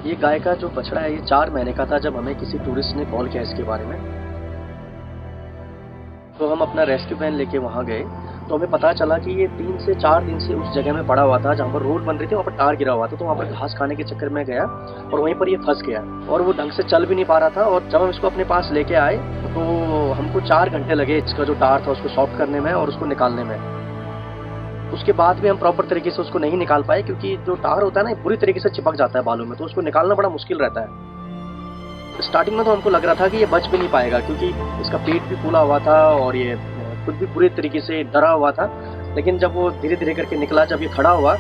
ये गाय का जो बछड़ा है ये 4 महीने का था जब हमें किसी टूरिस्ट ने कॉल किया इसके बारे में। तो हम अपना रेस्क्यू वैन लेके वहाँ गए तो हमें पता चला कि ये 3 से 4 दिन से उस जगह में पड़ा हुआ था जहाँ पर रोड बन रही थी, वहाँ पर टार गिरा हुआ था। तो वहाँ पर घास खाने के चक्कर में गया और वहीं पर ये फंस गया और वो ढंग से चल भी नहीं पा रहा था। और जब हम इसको अपने पास लेके आए तो हमको 4 घंटे लगे इसका जो टार था उसको सॉफ्ट करने में और उसको निकालने में। उसके बाद भी हम प्रॉपर तरीके से उसको नहीं निकाल पाए क्योंकि जो टार होता है ना पूरी तरीके से चिपक जाता है बालों में, तो उसको निकालना बड़ा मुश्किल रहता है। स्टार्टिंग में तो हमको लग रहा था कि ये बच भी नहीं पाएगा क्योंकि इसका पेट भी फूला हुआ था और ये खुद भी पूरी तरीके से डरा हुआ था। लेकिन जब वो धीरे धीरे करके निकला, जब ये खड़ा हुआ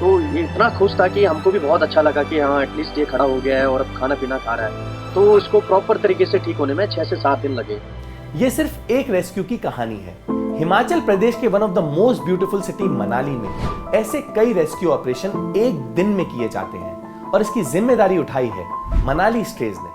तो ये इतना खुश था कि हमको भी बहुत अच्छा लगा कि हाँ एटलीस्ट ये खड़ा हो गया है और अब खाना पीना खा रहा है। तो इसको प्रॉपर तरीके से ठीक होने में 6 से 7 दिन लगे। ये सिर्फ एक रेस्क्यू की कहानी है। हिमाचल प्रदेश के one of the most beautiful city Manali में ऐसे कई रेस्क्यू ऑपरेशन एक दिन में किए जाते हैं और इसकी जिम्मेदारी उठाई है मनाली स्ट्रेज ने।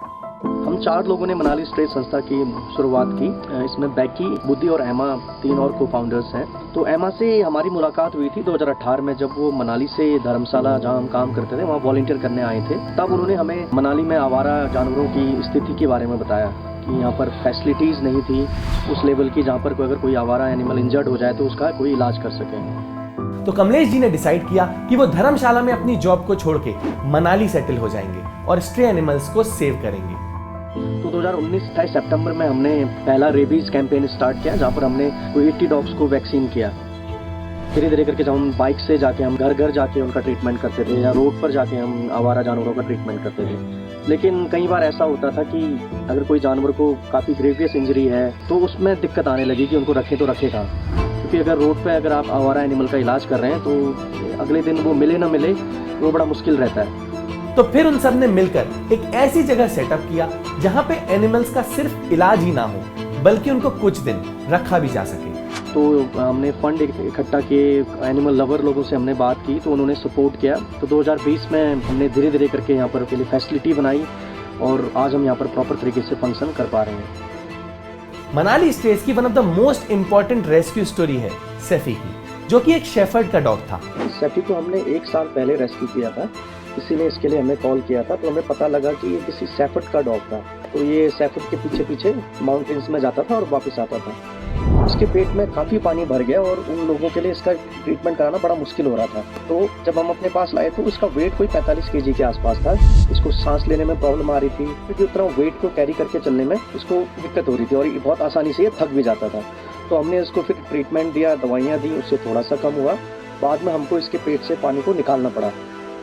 हम 4 लोगों ने मनाली स्ट्रेज संस्था की शुरुआत की। इसमें बैकी, बुद्धि और एमा 3 और को-फाउंडर्स हैं। तो एमा से हमारी मुलाकात हुई थी 2018 में जब वो मनाली से धर्मशाला जहाँ हम काम करते थे वहाँ वॉलंटियर करने आए थे। तब उन्होंने हमें मनाली में आवारा जानवरों की स्थिति के बारे में बताया कि यहाँ पर फैसिलिटीज़ नहीं थी उस लेवल की जहाँ पर अगर कोई आवारा एनिमल इंजर्ड हो जाए तो उसका कोई इलाज कर सके। तो कमलेश जी ने डिसाइड किया कि वो धर्मशाला में अपनी जॉब को छोड़ के मनाली सेटल हो जाएंगे और स्ट्रे एनिमल्स को सेव करेंगे। तो 2019 28 सितंबर में हमने पहला रेबीज कैंपेन स्टार्ट किया जहाँ पर हमने कोई 80 डॉग्स को वैक्सीन किया। धीरे धीरे करके जब हम बाइक से जाके हम घर घर जाके उनका ट्रीटमेंट करते थे या रोड पर जाके हम आवारा जानवरों का ट्रीटमेंट करते थे। लेकिन कई बार ऐसा होता था कि अगर कोई जानवर को काफ़ी ग्रेवियस इंजरी है तो उसमें दिक्कत आने लगी कि उनको रखें तो रखें कहाँ, क्योंकि अगर रोड पे अगर आप आवारा एनिमल का इलाज कर रहे हैं तो अगले दिन वो मिले ना मिले वो बड़ा मुश्किल रहता है। तो फिर उन सब ने मिलकर एक ऐसी जगह सेटअप किया जहां पे एनिमल्स का सिर्फ इलाज ही ना हो बल्कि उनको कुछ दिन रखा भी जा सके। तो हमने फंड इकट्ठा किए, एनिमल लवर लोगों से हमने बात की तो उन्होंने सपोर्ट किया। तो 2020 में हमने धीरे धीरे करके यहाँ पर के लिए फैसिलिटी बनाई और आज हम यहाँ पर प्रॉपर तरीके से फंक्शन कर पा रहे हैं। मनाली स्ट्रेज की one of the most important rescue story है सैफी की, जो कि एक शेफर्ड का डॉग था। सैफी को हमने 1 साल पहले रेस्क्यू किया था। किसी ने इसके लिए हमें कॉल किया था तो हमें पता लगा कि ये किसी शेफर्ड का डॉग था। तो ये शेफर्ड के पीछे पीछे माउंटेन्स में जाता था और वापस आता था। इसके पेट में काफ़ी पानी भर गया और उन लोगों के लिए इसका ट्रीटमेंट कराना बड़ा मुश्किल हो रहा था। तो जब हम अपने पास लाए तो इसका वेट कोई 45 केजी के आसपास था। इसको सांस लेने में प्रॉब्लम आ रही थी क्योंकि उतना वेट को कैरी करके चलने में इसको दिक्कत हो रही थी और बहुत आसानी से ये थक भी जाता था। तो हमने इसको फिर ट्रीटमेंट दिया, दवाइयाँ दी, उससे थोड़ा सा कम हुआ। बाद में हमको इसके पेट से पानी को निकालना पड़ा।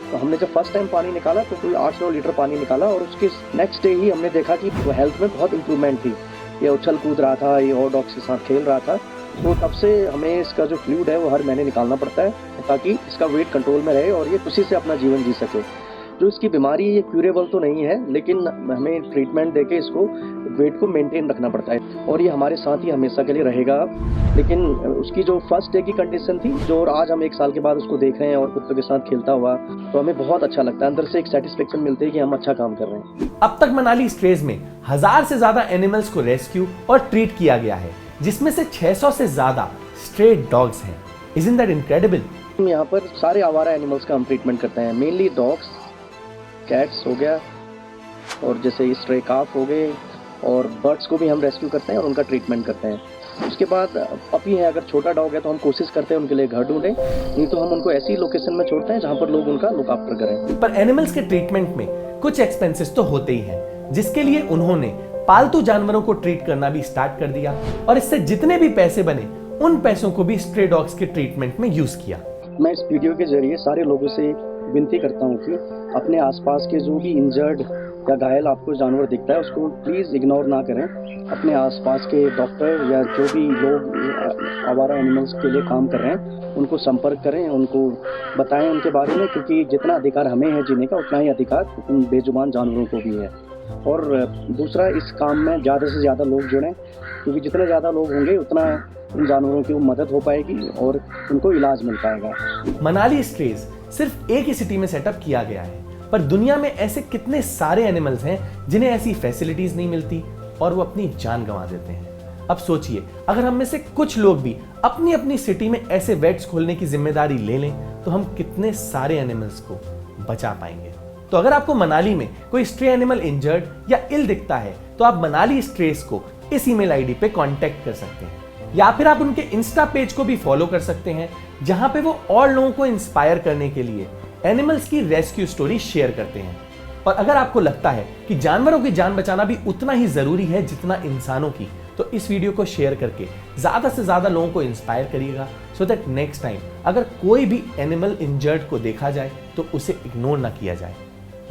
तो हमने जब फर्स्ट टाइम पानी निकाला तो कोई 8-9 लीटर पानी निकाला और उसके नेक्स्ट डे ही हमने देखा कि वो हेल्थ में बहुत इंप्रूवमेंट थी। ये उछल कूद रहा था, ये और डॉग्स के साथ खेल रहा था। तो तब से हमें इसका जो फ्लूइड है वो हर महीने निकालना पड़ता है ताकि इसका वेट कंट्रोल में रहे और ये खुशी से अपना जीवन जी सके। जो इसकी बीमारी है ये क्यूरेबल तो नहीं है लेकिन हमें ट्रीटमेंट देके इसको वेट को मेंटेन रखना पड़ता है और ये हमारे साथ ही हमेशा के लिए रहेगा। लेकिन उसकी जो फर्स्ट डे की कंडीशन थी जो और आज हम 1 साल के बाद उसको देख रहे हैं और कुत्तों के साथ खेलता हुआ तो हमें बहुत अच्छा लगता है। अंदर से एक सेटिस्फेक्शन मिलती है कि हम अच्छा काम कर रहे हैं। अब तक मनाली स्ट्रेज में 1000 से ज्यादा एनिमल्स को रेस्क्यू और ट्रीट किया गया है, जिसमें से 600 से ज्यादा स्ट्रे डॉग्स हैं। Isn't that incredible? हम यहाँ पर सारे आवारा एनिमल्स का हम ट्रीटमेंट करते हैं, मेनली डॉग्स, कैट्स हो गया और जैसे स्ट्रे काफ हो गए और बर्ड्स को भी हम रेस्क्यू करते हैं और उनका ट्रीटमेंट करते हैं। उसके बाद पपी है, अगर छोटा डॉग है तो हम कोशिश करते हैं उनके लिए घर ढूंढें, नहीं तो हम उनको ऐसी लोकेशन में छोड़ते हैं जहाँ पर लोग उनका लुक आफ्टर करें। पर एनिमल्स के ट्रीटमेंट में कुछ एक्सपेंसेस तो होते ही हैं, जिसके लिए उन्होंने पालतू जानवरों को ट्रीट करना भी स्टार्ट कर दिया और इससे जितने भी पैसे बने उन पैसों को भी स्ट्रे डॉग्स के ट्रीटमेंट में यूज किया। मैं इस वीडियो के जरिए सारे लोगों से विनती करता हूँ कि अपने आसपास के जो भी इंजर्ड या घायल आपको जानवर दिखता है उसको प्लीज़ इग्नोर ना करें। अपने आसपास के डॉक्टर या जो भी लोग आवारा एनिमल्स के लिए काम कर रहे हैं उनको संपर्क करें, उनको बताएं उनके बारे में, क्योंकि जितना अधिकार हमें है जीने का उतना ही अधिकार उन बेजुबान जानवरों को भी है। और दूसरा, इस काम में ज़्यादा से ज़्यादा लोग जुड़ें, क्योंकि जितने ज़्यादा लोग होंगे उतना उन जानवरों की मदद हो पाएगी और उनको इलाज मिल पाएगा। मनाली स्ट्रेज सिर्फ एक ही सिटी में सेटअप किया गया है, पर दुनिया में ऐसे कितने सारे एनिमल्स हैं जिन्हें ऐसी फैसिलिटीज नहीं मिलती और वो अपनी जान गंवा देते हैं। अब सोचिए, अगर हम में से कुछ लोग भी अपनी अपनी सिटी में ऐसे वेट्स खोलने की जिम्मेदारी ले लें तो हम कितने सारे एनिमल्स को बचा पाएंगे। तो अगर आपको मनाली में कोई स्ट्रे एनिमल इंजर्ड या इल दिखता है तो आप मनाली स्ट्रेस को इस ईमेल आईडी पे कांटेक्ट कर सकते हैं, या फिर आप उनके इंस्टा पेज को भी फॉलो कर सकते हैं जहां पे वो और लोगों को इंस्पायर करने के लिए एनिमल्स की रेस्क्यू स्टोरी शेयर करते हैं। और अगर आपको लगता है कि जानवरों की जान बचाना भी उतना ही जरूरी है जितना इंसानों की, तो इस वीडियो को शेयर करके ज्यादा से ज्यादा लोगों को इंस्पायर करिएगा, सो दैट नेक्स्ट टाइम अगर कोई भी एनिमल इंजर्ड को देखा जाए तो उसे इग्नोर ना किया जाए।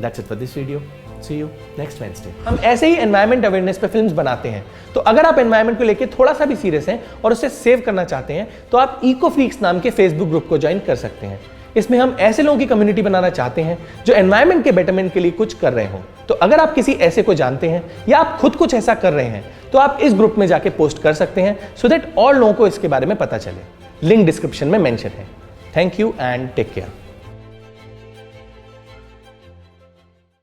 That's it for this video. See you next Wednesday। हम ऐसे ही एनवायरमेंट अवेयरनेस पे फिल्म्स बनाते हैं, तो अगर आप एनवायरमेंट को लेके थोड़ा सा भी सीरियस हैं और उसे सेव करना चाहते हैं तो आप इको फ्रीक्स नाम के फेसबुक ग्रुप को ज्वाइन कर सकते हैं। इसमें हम ऐसे लोगों की कम्युनिटी बनाना चाहते हैं जो एनवायरमेंट के बेटरमेंट के लिए कुछ कर रहे हों। तो अगर आप किसी ऐसे को जानते हैं या आप खुद कुछ ऐसा कर रहे हैं तो आप इस ग्रुप में जाके पोस्ट कर सकते हैं, सो दैट और लोगों को इसके बारे में पता चले। लिंक डिस्क्रिप्शन में मेंशन है। Thank you and take care.